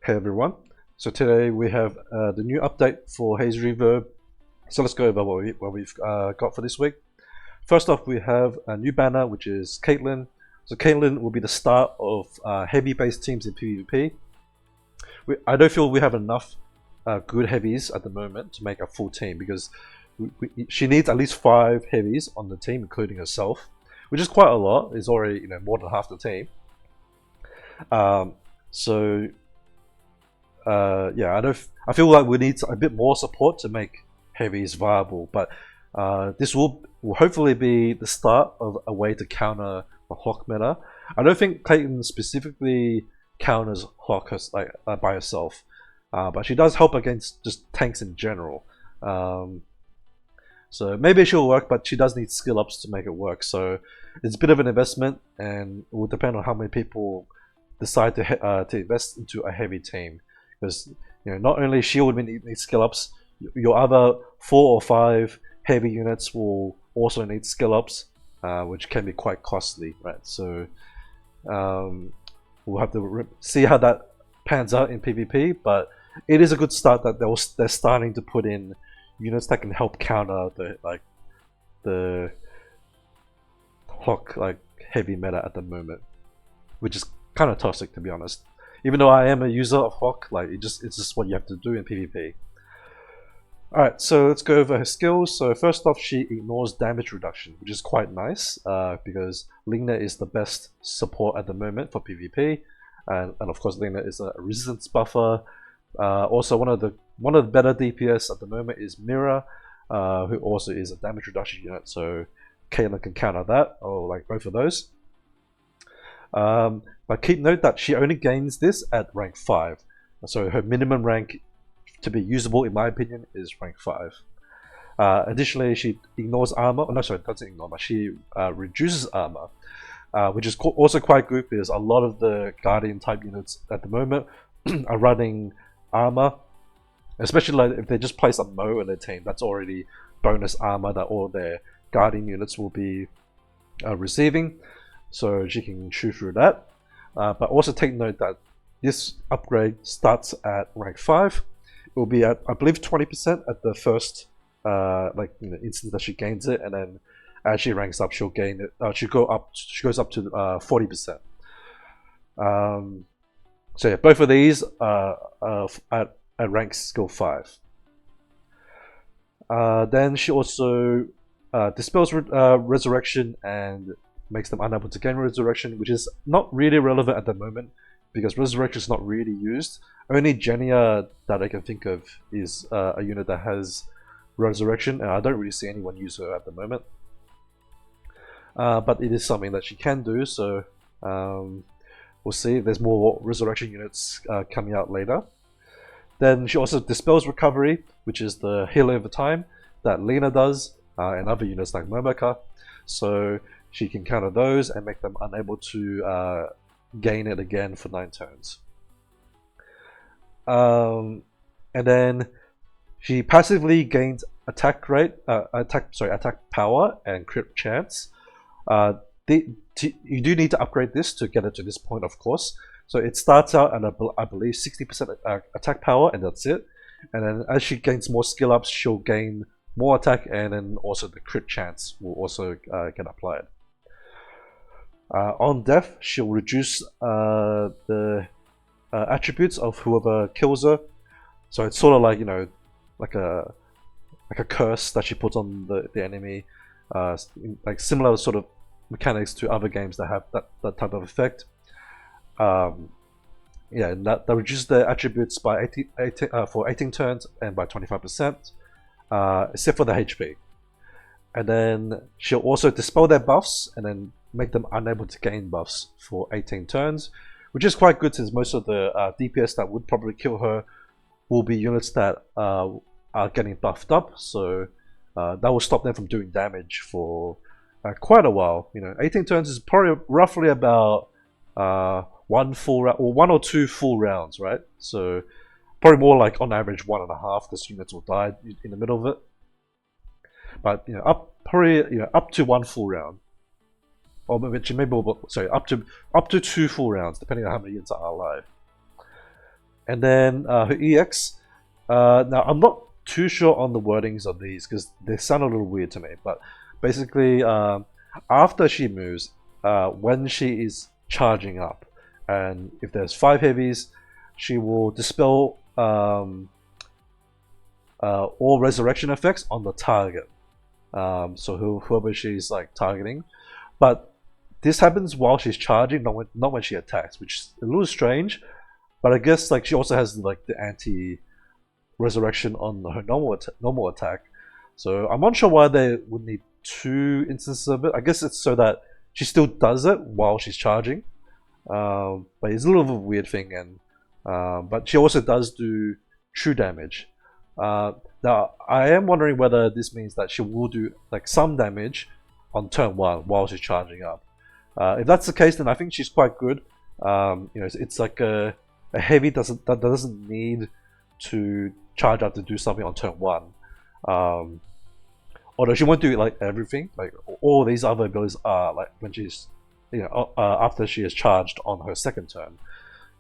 Hey everyone, so today we have the new update for Haze Reverb. So let's go over what we've got for this week. First off, we have a new banner, which is Caitlyn. So Caitlyn will be the start of heavy-based teams in PvP. I don't feel we have enough good heavies at the moment to make a full team, because she needs at least 5 heavies on the team, including herself, which is quite a lot. It's already more than half the team. Yeah, I feel like we need a bit more support to make heavies viable, but this will hopefully be the start of a way to counter the Hawk meta. I don't think Clayton specifically counters Hawk by herself, but she does help against just tanks in general. So maybe she'll work, but she does need skill ups to make it work. So it's a bit of an investment, and it will depend on how many people decide to invest into a heavy team. Because not only she would need skill ups, your other 4 or 5 heavy units will also need skill ups, which can be quite costly, right? So we'll have to see how that pans out in PvP, but it is a good start that they're starting to put in units that can help counter the Hawk heavy meta at the moment, which is kind of toxic, to be honest. Even though I am a user of Hawk, it's just what you have to do in PvP. Alright, so let's go over her skills. So first off, she ignores damage reduction, which is quite nice, because Lina is the best support at the moment for PvP, and of course Lina is a resistance buffer. Also, one of the better DPS at the moment is Mira, who also is a damage reduction unit. So Caitlyn can counter that, or both of those. But keep note that she only gains this at rank 5. So her minimum rank to be usable, in my opinion, is rank 5. Additionally, she ignores armor. Oh, no, sorry, doesn't ignore armor. She reduces armor, which is also quite good, because a lot of the Guardian type units at the moment are running armor. Especially if they just place a Mo in their team, that's already bonus armor that all their Guardian units will be receiving. So she can shoot through that. But also take note that this upgrade starts at rank 5. It will be at, I believe, 20% at the first instant that she gains it, and then as she ranks up, she'll gain it. She goes up to 40%. So yeah, both of these are at rank skill 5. Then she also dispels resurrection and makes them unable to gain resurrection, which is not really relevant at the moment, because resurrection is not really used. Only Genia that I can think of is a unit that has resurrection, and I don't really see anyone use her at the moment. But it is something that she can do, so we'll see. There's more resurrection units coming out later. Then she also dispels recovery, which is the heal over time that Lina does, and other units like Momaka. So she can counter those and make them unable to gain it again for 9 turns. And then she passively gains attack power and crit chance. You do need to upgrade this to get it to this point, of course. So it starts out at I believe 60% attack power, and that's it. And then as she gains more skill ups, she'll gain more attack, and then also the crit chance will also get applied. On death, she'll reduce the attributes of whoever kills her. So it's sort of like a curse that she puts on the enemy, similar sort of mechanics to other games that have that type of effect. Yeah, and that reduces the attributes by for 18 turns and by 25%, except for the HP. And then she'll also dispel their buffs and then make them unable to gain buffs for 18 turns, which is quite good, since most of the DPS that would probably kill her will be units that are getting buffed up, so that will stop them from doing damage for quite a while. 18 turns is probably roughly about 1 full round, or 1 or 2 full rounds, right? So probably more like on average 1.5, because units will die in the middle of it. But up to 1 full round. or maybe sorry, up to 2 full rounds, depending on how many units are alive. And then her EX. Now I'm not too sure on the wordings of these because they sound a little weird to me. But basically, after she moves, when she is charging up, and if there's 5 heavies, she will dispel all resurrection effects on the target. So whoever she's like targeting, but this happens while she's charging, not when she attacks, which is a little strange. But I guess like she also has like the anti resurrection on her normal attack. So I'm not sure why they would need 2 instances of it. I guess it's so that she still does it while she's charging. But it's a little bit of a weird thing, and but she also does do true damage. Now I am wondering whether this means that she will do like some damage on turn 1 while she's charging up. If that's the case, then I think she's quite good. It's like a heavy that doesn't need to charge up to do something on turn 1. Although she won't do like everything. Like all these other abilities are like when she's after she is charged on her second turn.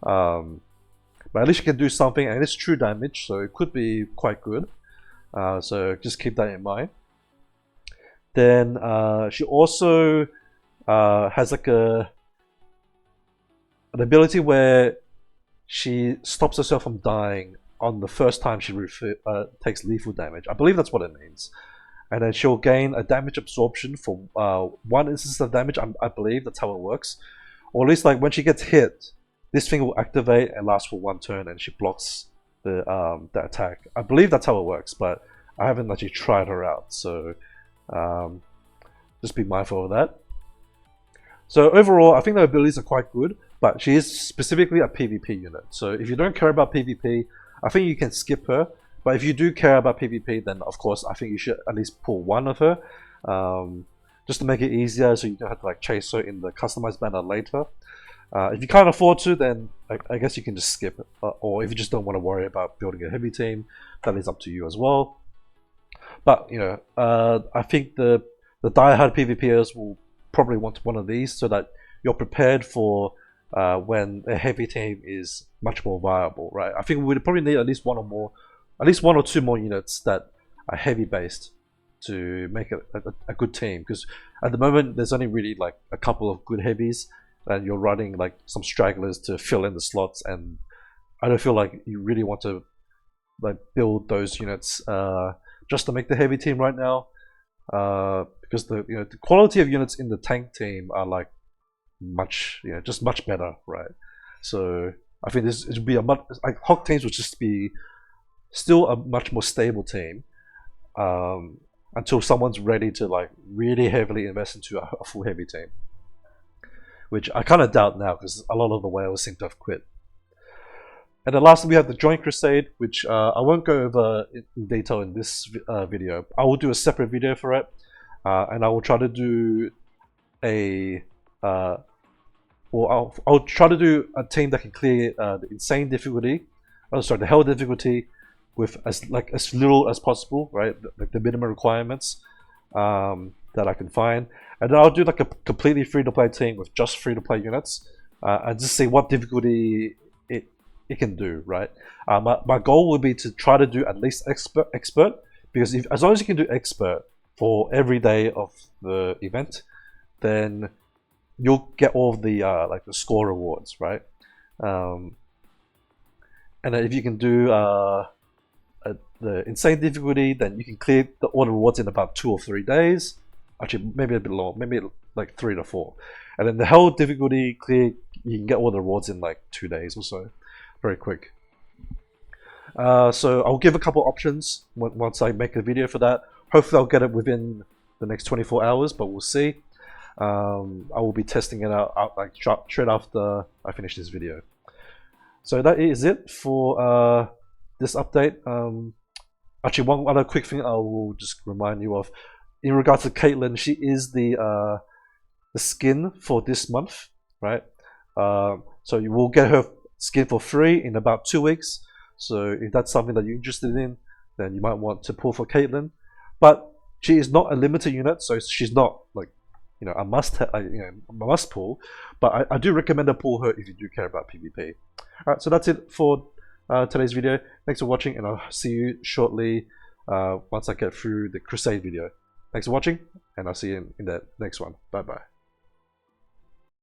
But at least she can do something, and it's true damage, so it could be quite good. So just keep that in mind. Then she also has like an ability where she stops herself from dying on the first time she takes lethal damage. I believe that's what it means. And then she'll gain a damage absorption for 1 instance of damage. I believe that's how it works. Or at least like when she gets hit, this thing will activate and last for 1 turn, and she blocks the attack. I believe that's how it works, but I haven't actually tried her out, so just be mindful of that. So overall, I think the abilities are quite good, but she is specifically a PvP unit. So if you don't care about PvP, I think you can skip her. But if you do care about PvP, then of course I think you should at least pull 1 of her, just to make it easier, so you don't have to like chase her in the customized banner later. If you can't afford to, then I guess you can just skip it. Or if you just don't want to worry about building a heavy team, that is up to you as well. But I think the diehard PvPers will probably want one of these so that you're prepared for when a heavy team is much more viable, right? I think we'd probably need at least 1 or 2 more units that are heavy based to make it a good team. Because at the moment there's only really like a couple of good heavies, and you're running like some stragglers to fill in the slots, and I don't feel like you really want to like build those units just to make the heavy team right now, because the quality of units in the tank team are like just much better, right? So I think it would be a much like Hawk teams would just be still a much more stable team until someone's ready to like really heavily invest into a full heavy team, which I kind of doubt now because a lot of the whales seem to have quit. And then lastly, we have the Joint Crusade, which I won't go over in detail in this video. I will do a separate video for it, and I will try to do I'll try to do a team that can clear the insane difficulty, the hell difficulty, with as little as possible, right? Like the minimum requirements that I can find, and then I'll do like a completely free-to-play team with just free-to-play units, and just see what difficulty it can do, right? My goal will be to try to do at least expert, because as long as you can do expert for every day of the event, then you'll get all of the like the score rewards, right? And then if you can do the insane difficulty, then you can clear all the rewards in about 2 or 3 days. Actually, maybe a bit long, maybe like 3 to 4. And then the hell difficulty clear, you can get all the rewards in like 2 days or so, very quick. So I'll give a couple options once I make a video for that. Hopefully I'll get it within the next 24 hours, but we'll see. I will be testing it out like straight after I finish this video. So that is it for this update. Actually, one other quick thing I will just remind you of. In regards to Caitlyn, she is the skin for this month, right? So you will get her skin for free in about 2 weeks. So if that's something that you're interested in, then you might want to pull for Caitlyn. But she is not a limited unit, so she's not like a must pull. But I do recommend to pull her if you do care about PvP. Alright, so that's it for today's video. Thanks for watching, and I'll see you shortly once I get through the crusade video. Thanks for watching, and I'll see you in that next one. Bye bye.